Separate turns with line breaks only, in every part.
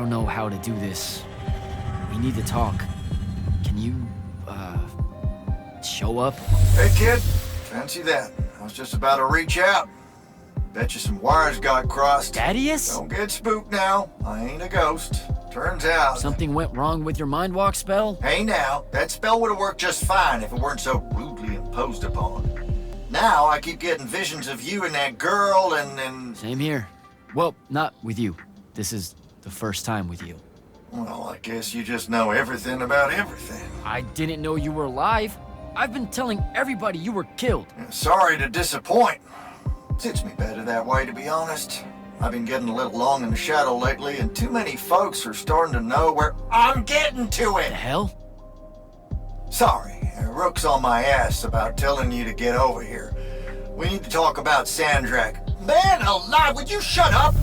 don't know how to do this. We need to talk. Can you, show up?
Hey, kid. Fancy that. I was just about to reach out. Bet you some wires got crossed.
Thaddeus?
Don't get spooked now. I ain't a ghost. Turns out...
Something went wrong with your mind walk spell?
Hey now, that spell would have worked just fine if it weren't so rudely imposed upon. Now I keep getting visions of you and that girl and...
Same here. Well, not with you. This is the first time with you.
Well, I guess you just know everything about everything.
I didn't know you were alive. I've been telling everybody you were killed.
Sorry to disappoint. Suits me better that way, to be honest. I've been getting a little long in the shadow lately, and too many folks are starting to know where I'm getting to it.
The hell?
Sorry, Rook's on my ass about telling you to get over here. We need to talk about Sandrak. Man alive, would you shut up?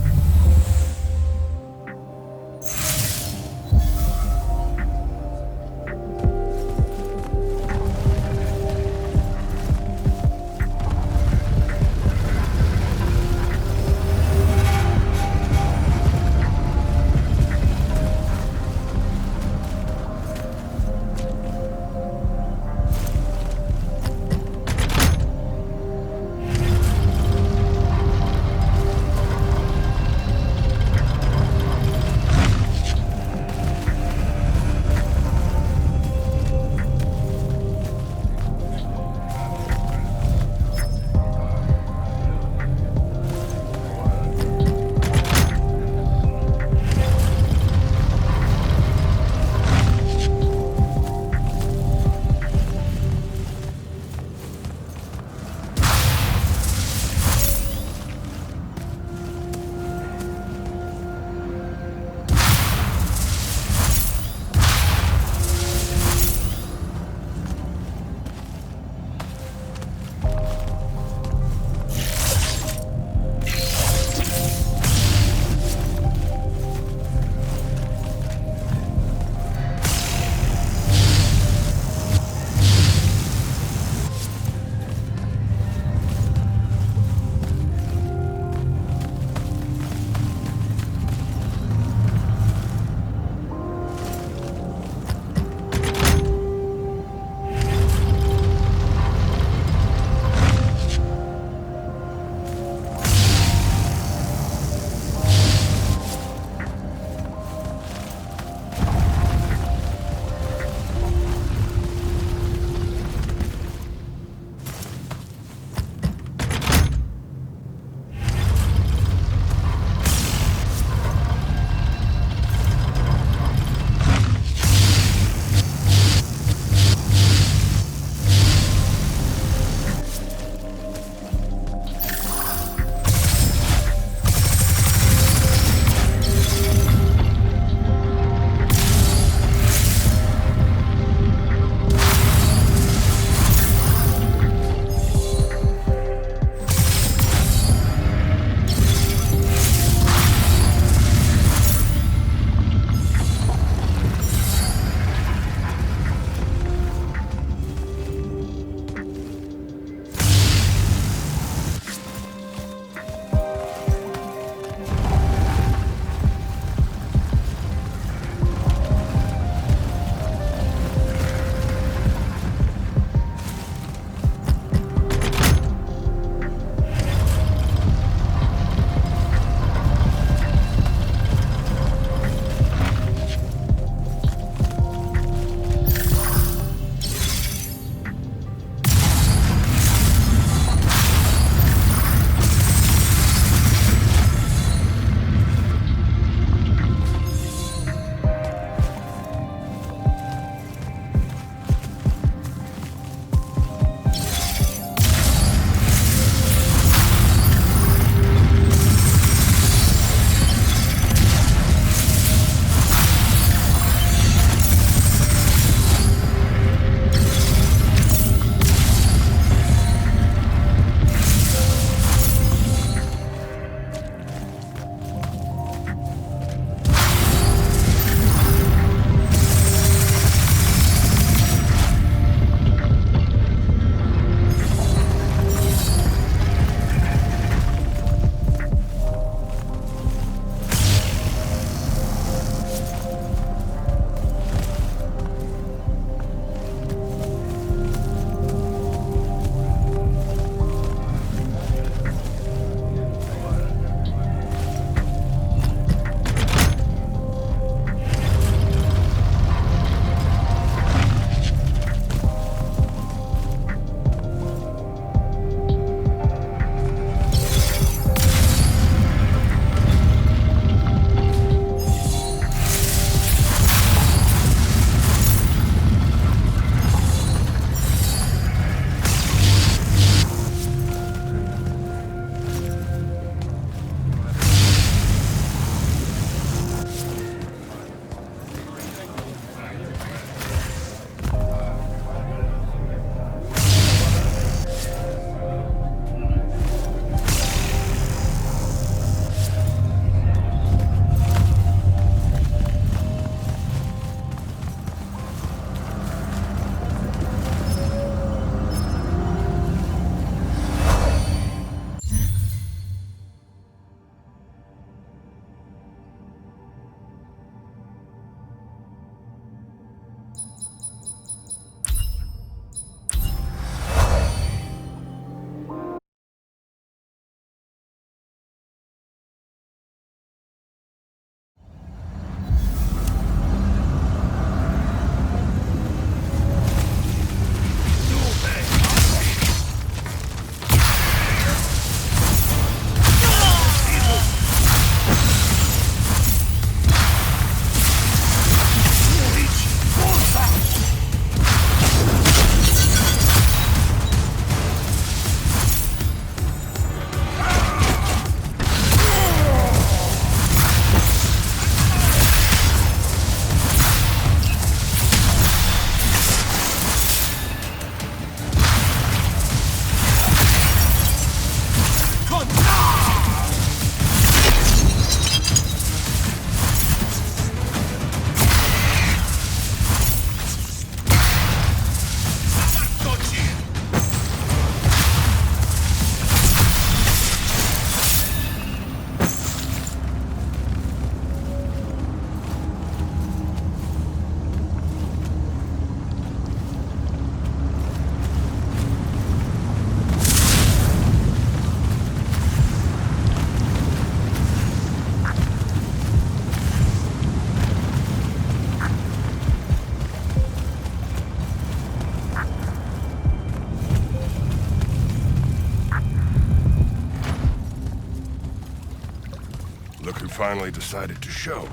finally decided to show.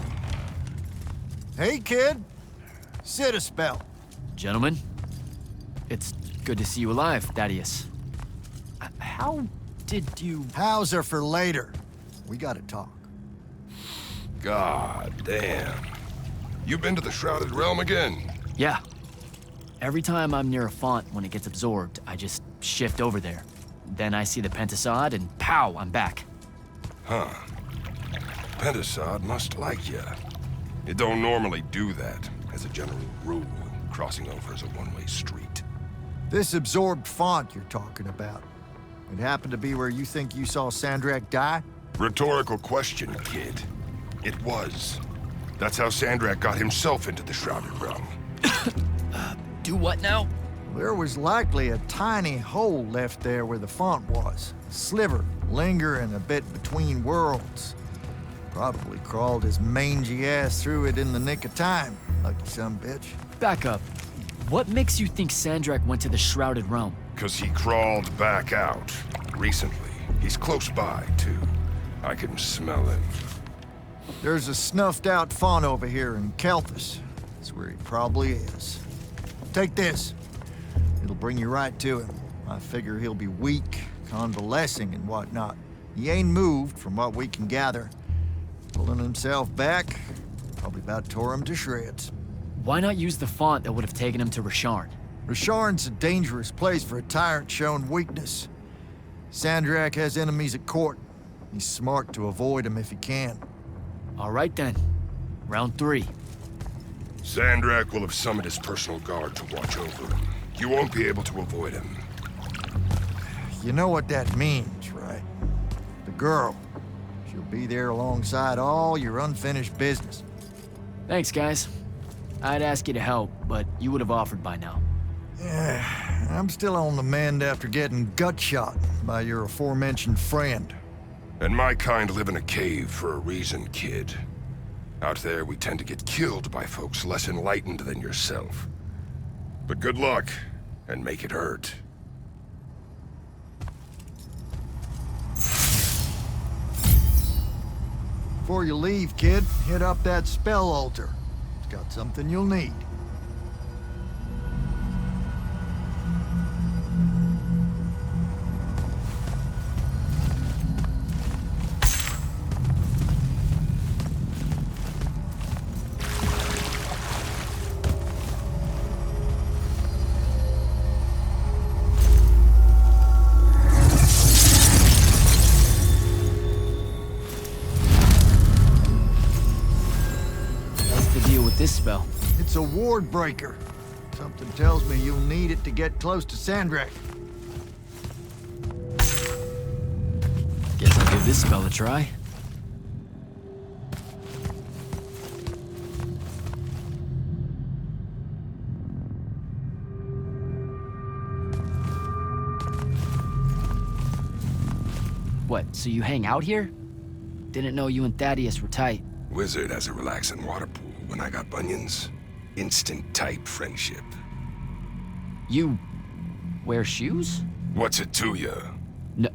Hey, kid. Sit a spell.
Gentlemen, it's good to see you alive, Thaddeus. How did you...
Hows are for later. We gotta talk.
God damn. You been to the Shrouded Realm again?
Yeah. Every time I'm near a font when it gets absorbed, I just shift over there. Then I see the Pentasod and pow, I'm back.
Huh. Pentasod must like ya. It don't normally do that, as a general rule. Crossing over is a one-way street.
This absorbed font you're talking about. It happened to be where you think you saw Sandrak die?
Rhetorical question, kid. It was. That's how Sandrak got himself into the Shrouded Realm.
Do what now?
There was likely a tiny hole left there where the font was. A sliver, lingering a bit between worlds. Probably crawled his mangy ass through it in the nick of time. Lucky some bitch.
Back up. What makes you think Sandrak went to the Shrouded Realm?
'Cause he crawled back out. Recently. He's close by, too. I can smell him.
There's a snuffed out font over here in Kelthus. That's where he probably is. Take this. It'll bring you right to him. I figure he'll be weak, convalescing and whatnot. He ain't moved, from what we can gather. Pulling himself back, probably about tore him to shreds.
Why not use the font that would have taken him to Rasharn?
Rasharn's a dangerous place for a tyrant showing weakness. Sandrak has enemies at court. He's smart to avoid them if he can.
All right then. Round 3.
Sandrak will have summoned his personal guard to watch over him. You won't be able to avoid him.
You know what that means, right? The girl. She'll be there alongside all your unfinished business.
Thanks, guys. I'd ask you to help, but you would have offered by now.
Yeah, I'm still on the mend after getting gut shot by your aforementioned friend.
And my kind live in a cave for a reason, kid. Out there, we tend to get killed by folks less enlightened than yourself. But good luck, and make it hurt.
Before you leave, kid, hit up that spell altar. It's got something you'll need.
This spell.
It's a ward breaker. Something tells me you'll need it to get close to Sandrak.
Guess I'll give this spell a try. What, so you hang out here? Didn't know you and Thaddeus were tight.
Wizard has a relaxing water pool when I got bunions. Instant type friendship.
You wear shoes?
What's it to you?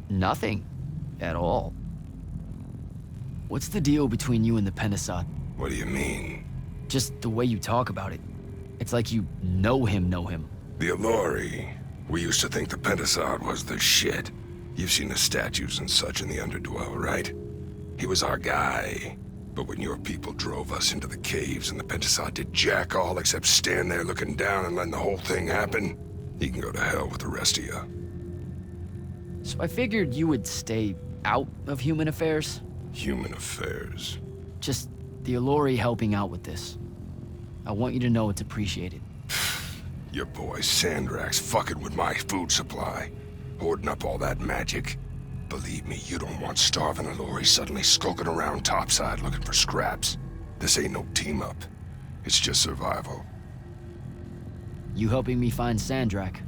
Nothing. At all. What's the deal between you and the Pentasod?
What do you mean?
Just the way you talk about it. It's like you know him.
The Allori. We used to think the Pentasod was the shit. You've seen the statues and such in the Underdwell, right? He was our guy. But when your people drove us into the caves and the Pentasod did jack all except stand there looking down and letting the whole thing happen, he can go to hell with the rest of you.
So I figured you would stay out of human affairs?
Human affairs.
Just the Allori helping out with this. I want you to know it's appreciated.
Your boy Sandrak's fucking with my food supply. Hoarding up all that magic. Believe me, you don't want starving Allori suddenly skulking around topside looking for scraps. This ain't no team-up. It's just survival.
You helping me find Sandrak.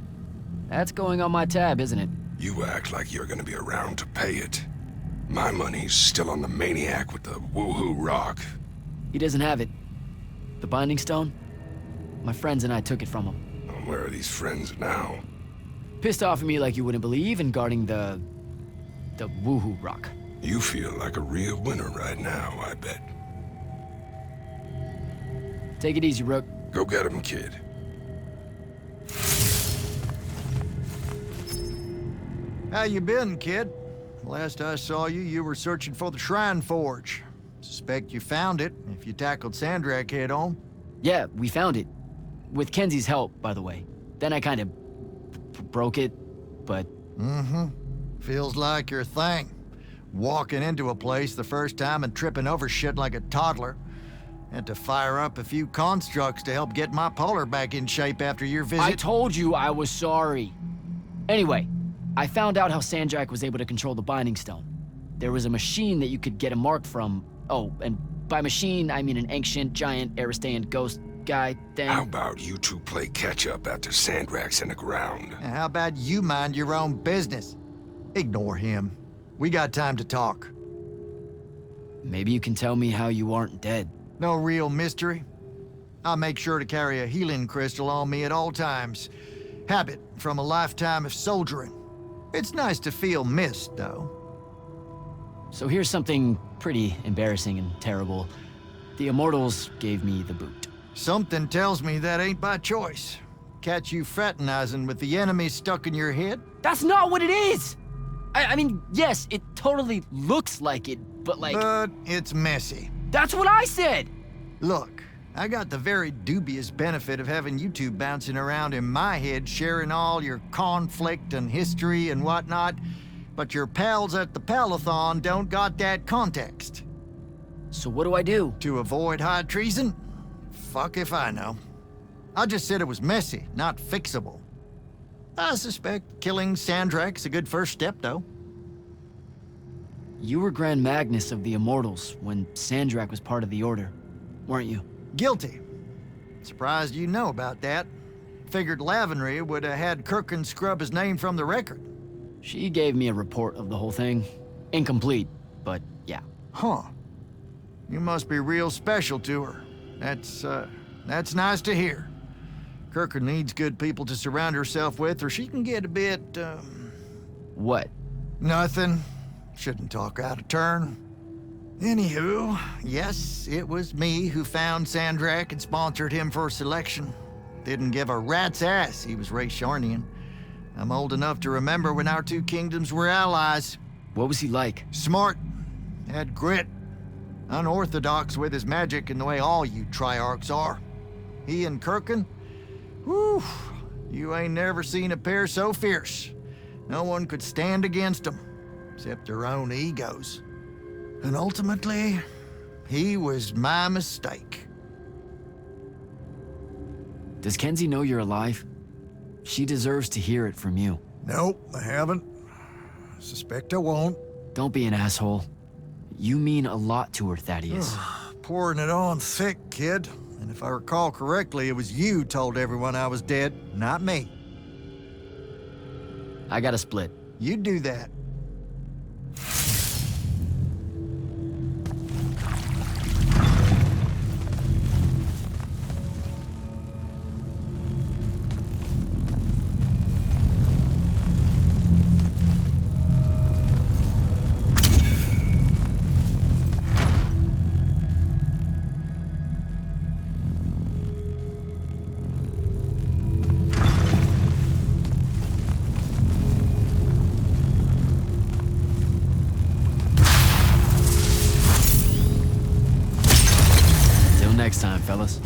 That's going on my tab, isn't it?
You act like you're gonna be around to pay it. My money's still on the maniac with the woohoo rock.
He doesn't have it. The Binding Stone? My friends and I took it from him.
Where are these friends now?
Pissed off at me like you wouldn't believe and guarding the woohoo rock.
You feel like a real winner right now, I bet.
Take it easy, Rook.
Go get him, kid.
How you been, kid? Last I saw you, you were searching for the Shrine Forge. Suspect you found it, if you tackled Sandrak head on.
Yeah, we found it. With Kenzie's help, by the way. Then I kind of broke it, but...
Mm-hmm. Feels like your thing. Walking into a place the first time and tripping over shit like a toddler. Had to fire up a few constructs to help get my polar back in shape after your visit.
I told you I was sorry. Anyway, I found out how Sandrak was able to control the Binding Stone. There was a machine that you could get a mark from. Oh, and by machine, I mean an ancient, giant, Aristean ghost guy thing.
How about you two play catch-up after Sandrak's in the ground?
And how about you mind your own business? Ignore him. We got time to talk.
Maybe you can tell me how you aren't dead.
No real mystery. I make sure to carry a healing crystal on me at all times. Habit from a lifetime of soldiering. It's nice to feel missed, though.
So here's something pretty embarrassing and terrible. The Immortals gave me the boot.
Something tells me that ain't by choice. Catch you fraternizing with the enemy stuck in your head?
That's not what it is! I mean, yes, it totally looks like it, but like...
But it's messy.
That's what I said!
Look, I got the very dubious benefit of having you two bouncing around in my head, sharing all your conflict and history and whatnot, but your pals at the Palathon don't got that context.
So what do I do?
To avoid high treason? Fuck if I know. I just said it was messy, not fixable. I suspect killing Sandrak's a good first step, though.
You were Grand Magnus of the Immortals when Sandrak was part of the Order, weren't you?
Guilty. Surprised you know about that. Figured Lavenry would have had Kirkin scrub his name from the record.
She gave me a report of the whole thing. Incomplete, but yeah.
Huh. You must be real special to her. That's nice to hear. Kirkin needs good people to surround herself with, or she can get a bit,
What?
Nothing. Shouldn't talk out of turn. Anywho, yes, it was me who found Sandrak and sponsored him for selection. Didn't give a rat's ass he was Raysharnian. I'm old enough to remember when our two kingdoms were allies.
What was he like?
Smart. Had grit. Unorthodox with his magic in the way all you Triarchs are. He and Kirkin, whew, you ain't never seen a pair so fierce. No one could stand against them, except their own egos. And ultimately, he was my mistake.
Does Kenzie know you're alive? She deserves to hear it from you.
Nope, I haven't. Suspect I won't.
Don't be an asshole. You mean a lot to her, Thaddeus.
Pouring it on thick, kid. And if I recall correctly, it was you told everyone I was dead, not me.
I got a split.
You do that.
Next time, fellas.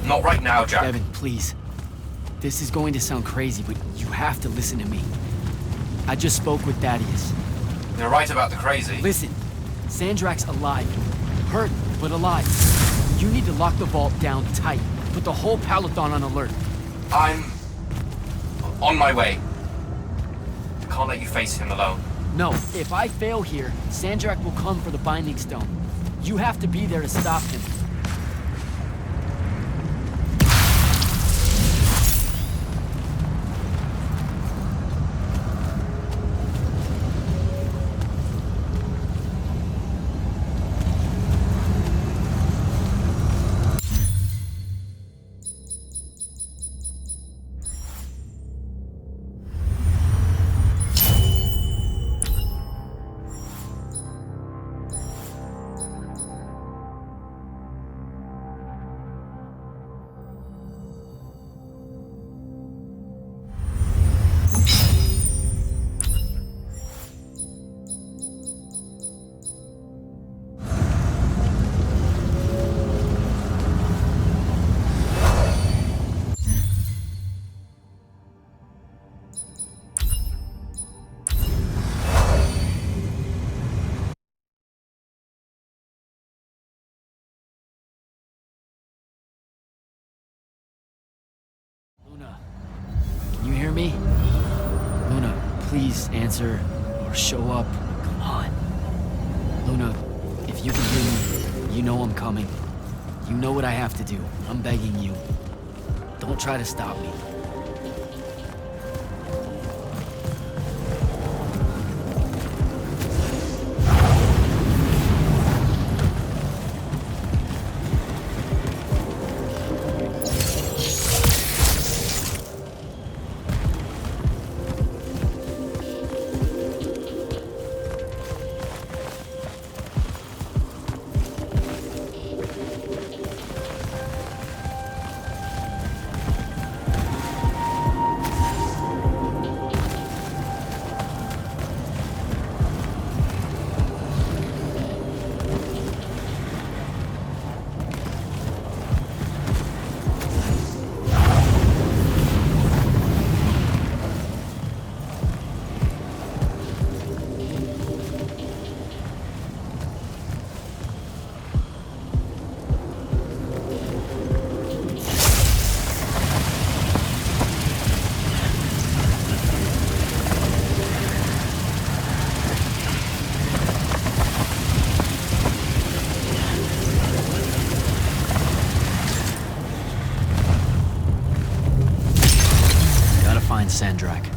Not right now, Jack.
Devin, please. This is going to sound crazy, but you have to listen to me. I just spoke with Thaddeus.
You're right about the crazy.
Listen, Sandrak's alive. Hurt, but alive. You need to lock the vault down tight. Put the whole Palathon on alert.
I'm on my way. Can't let you face him alone.
No, if I fail here, Sandrak will come for the Binding Stone. You have to be there to stop him. Please answer or show up. Come on. Luna, if you can hear me, you know I'm coming. You know what I have to do. I'm begging you. Don't try to stop me. Sandrak.